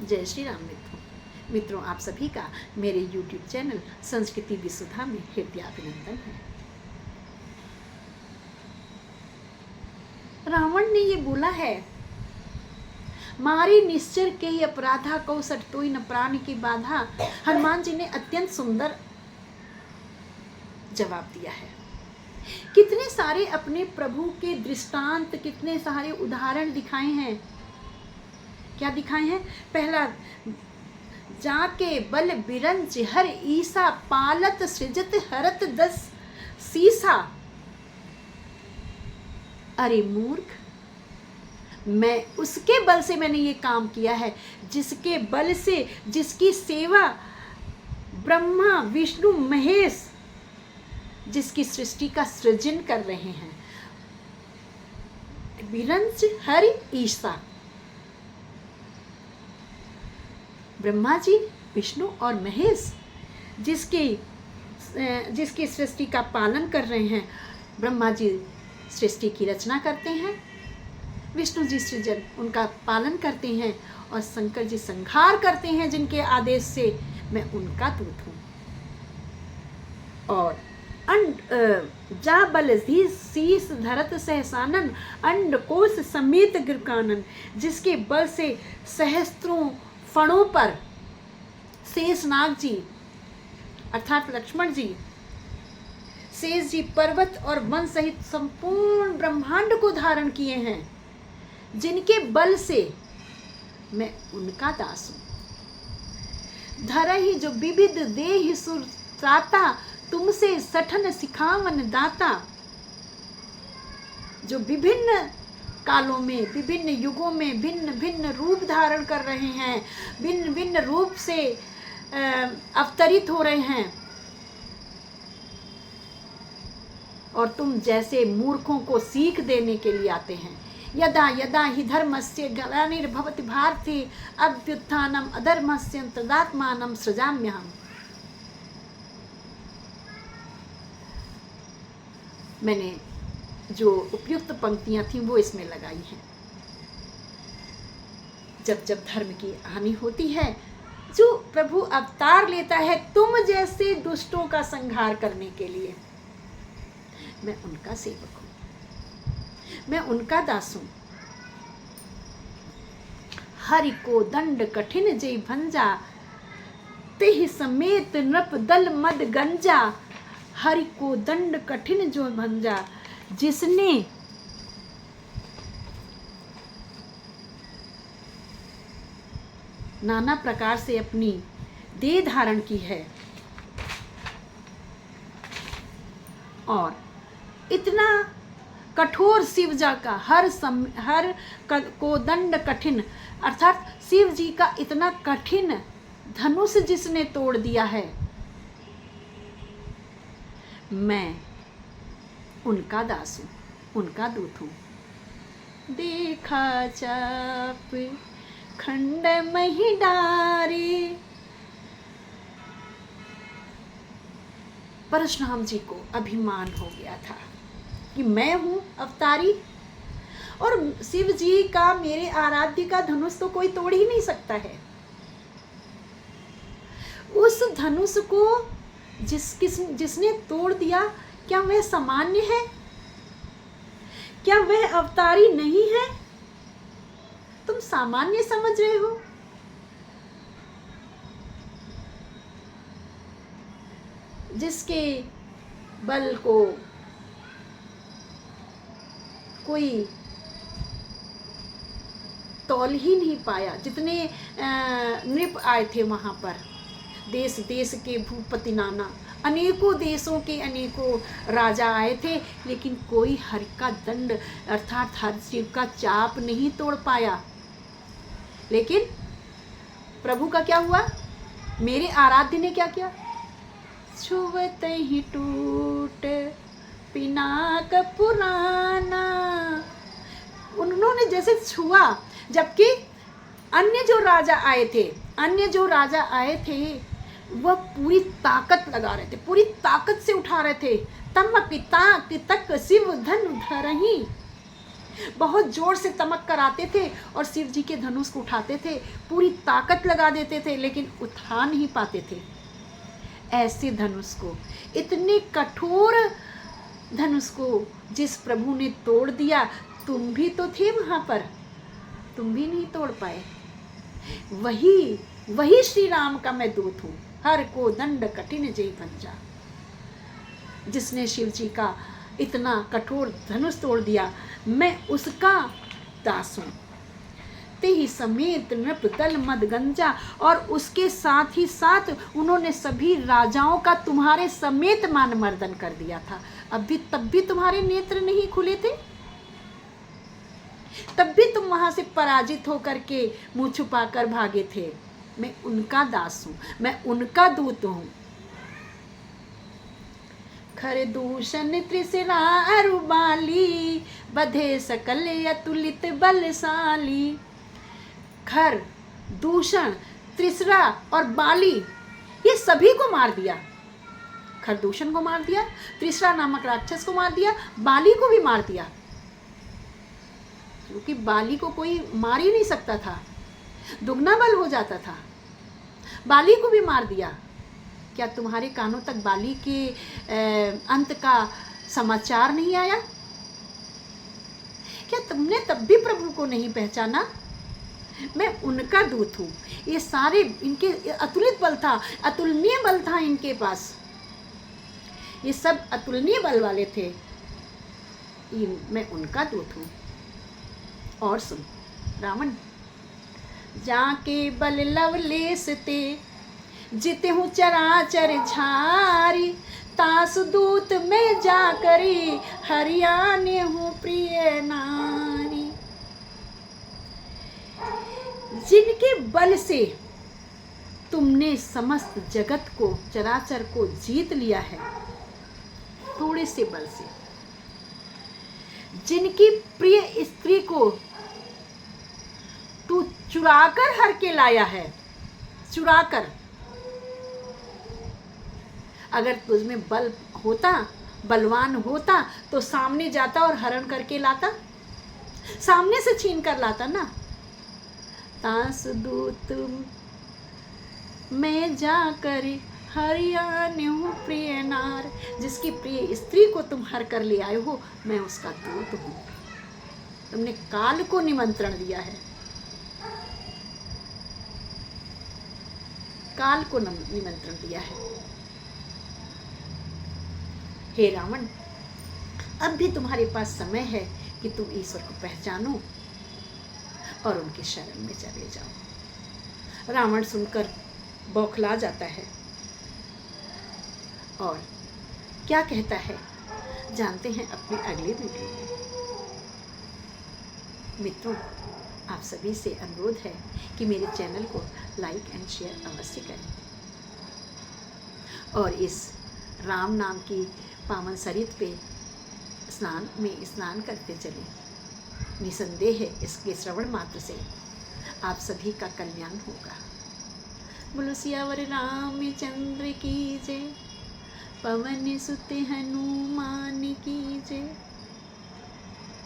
जय श्री राम मित्रों, आप सभी का मेरे YouTube चैनल संस्कृति विसुधा में हृदय अभिनंदन है। रावण ने ये बोला है, मारी निश्चर के ही अपराधा को सटतोई न प्राण की बाधा। हनुमान जी ने अत्यंत सुंदर जवाब दिया है। कितने सारे अपने प्रभु के दृष्टांत, कितने सारे उदाहरण दिखाए हैं। क्या दिखाए हैं? पहला, जाके बल बिरंज हर ईसा, पालत सृजत हरत दस सीसा। अरे मूर्ख, मैं उसके बल से मैंने ये काम किया है जिसके बल से, जिसकी सेवा ब्रह्मा विष्णु महेश जिसकी सृष्टि का सृजन कर रहे हैं। बिरंज हर ईसा, ब्रह्मा जी, विष्णु और महेश जिसकी सृष्टि का पालन कर रहे हैं। ब्रह्मा जी सृष्टि की रचना करते हैं, विष्णु जी सृजन उनका पालन करते हैं, और शंकर जी संहार करते हैं जिनके आदेश से मैं उनका दूत हूँ। और जा बल शीस धरत सहसानन, अंड कोश समेत गिरकानन, जिसके बल से सहस्त्रों फणों पर शेषनाग जी अर्थात लक्ष्मण जी, शेष जी पर्वत और वन सहित संपूर्ण ब्रह्मांड को धारण किए हैं, जिनके बल से मैं उनका दास हूं। धरहि जो विविध देहि सुरताता, तुमसे सठन सिखावन दाता। जो विभिन्न कालों में, विभिन्न युगों में भिन्न भिन्न रूप धारण कर रहे हैं, भिन्न भिन्न रूप से अवतरित हो रहे हैं, और तुम जैसे मूर्खों को सीख देने के लिए आते हैं। यदा यदा हि धर्मस्य ग्लानिर्भवति भारते, अभ्युत्थानम अधर्मस्य तदात्मानं सृजाम्यहम्। मैंने जो उपयुक्त पंक्तियां थी वो इसमें लगाई हैं। जब जब धर्म की हानि होती है, जो प्रभु अवतार लेता है तुम जैसे दुष्टों का संहार करने के लिए, मैं उनका सेवक हूं, मैं उनका दास हूं। हरि को दंड कठिन जय भंजा, तेहि समेत नृप दल मद गंजा। हरि को दंड कठिन जो भंजा, जिसने नाना प्रकार से अपनी देह धारण की है, और इतना कठोर शिवजा का हर को दंड कठिन, अर्थात शिव जी का इतना कठिन धनुष जिसने तोड़ दिया है, मैं उनका दास हूँ, उनका दूत हूँ। देखा चाप खंड मही डारे। परशुराम जी को अभिमान हो गया था कि मैं हूँ अवतारी, और शिव जी का, मेरे आराध्य का धनुष तो कोई तोड़ ही नहीं सकता है। उस धनुष को जिसने तोड़ दिया, क्या वह सामान्य है? क्या वह अवतारी नहीं है? तुम सामान्य समझ रहे हो? जिसके बल को कोई तौल ही नहीं पाया। जितने नृप आए थे वहां पर, देश देश के भूपति नाना, अनेकों देशों के अनेकों राजा आए थे, लेकिन कोई हरि का दंड अर्थात हर शिव का चाप नहीं तोड़ पाया। लेकिन प्रभु का क्या हुआ? मेरे आराध्य ने क्या किया? छुवत ही टूट पिनाक पुराना। उन्होंने जैसे छुआ, जबकि अन्य जो राजा आए थे वह पूरी ताकत लगा रहे थे, पूरी ताकत से उठा रहे थे। तम पिता तक शिव धन धरही, बहुत जोर से तमक कर आते थे और शिव जी के धनुष को उठाते थे, पूरी ताकत लगा देते थे, लेकिन उठा नहीं पाते थे। ऐसे धनुष को, इतने कठोर धनुष को जिस प्रभु ने तोड़ दिया, तुम भी तो थे वहां पर, तुम भी नहीं तोड़ पाए। वही श्री राम का मैं दूत हूं, हर को दंड कठिन जय पंजा, जिसने शिव जी का इतना कठोर धनुष तोड़ दिया, मैं उसका दास हूं। ते ही समेत नृप दल मद गंजा, और उसके साथ ही साथ उन्होंने सभी राजाओं का तुम्हारे समेत मान मर्दन कर दिया था। तब भी तुम्हारे नेत्र नहीं खुले थे, तब भी तुम वहां से पराजित होकर के मुंह छुपाकर भागे थे। मैं उनका दास हूं, मैं उनका दूत हूं। खर दूषण त्रिसरा अरुबाली, बधे सकल अतुलित बलशाली। खर, दूषण, त्रिसरा और बाली, ये सभी को मार दिया। खरदूषण को मार दिया, त्रिसरा नामक राक्षस को मार दिया, बाली को भी मार दिया, क्योंकि बाली को कोई मार ही नहीं सकता था, दुगना बल हो जाता था। बाली को भी मार दिया। क्या तुम्हारे कानों तक बाली के अंत का समाचार नहीं आया? क्या तुमने तब भी प्रभु को नहीं पहचाना? मैं उनका दूत हूँ। ये सारे इनके अतुलित बल था, अतुलनीय बल था इनके पास, ये सब अतुलनीय बल वाले थे। मैं उनका दूत हूँ। और सुन रावण, जाके बल लवलेस ते, जिते हूँ चराचर झारी, तासु दूत में जा करी, हरियाणे हूँ प्रिय नारी। जिनके बल से तुमने समस्त जगत को, चराचर को जीत लिया है, थोड़े से बल से, जिनकी प्रिय स्त्री को तू चुराकर हर के लाया है, चुराकर। अगर तुझमें बल होता, बलवान होता, तो सामने जाता और हरण करके लाता, सामने से छीन कर लाता ना। तास दूत मैं जाकर हरियाणे हूँ प्रिय नार, जिसकी प्रिय स्त्री को तुम हर कर ले आए हो, मैं उसका दूत हूँ। तुमने काल को निमंत्रण दिया है, काल को निमंत्रण दिया है। हे रावण, अब भी तुम्हारे पास समय है कि तुम ईश्वर को पहचानो और उनकी शरण में चले जाओ। रावण सुनकर बौखला जाता है और क्या कहता है जानते हैं अपने अगले वीडियो में। मित्रों, आप सभी से अनुरोध है कि मेरे चैनल को लाइक एंड शेयर अवश्य करें और इस राम नाम की पावन सरित पे स्नान करते चलें। निसंदेह है इसके श्रवण मात्र से आप सभी का कल्याण होगा। बोलो सियावर रामचंद्र की जय, पवन सुत हनुमान की जय।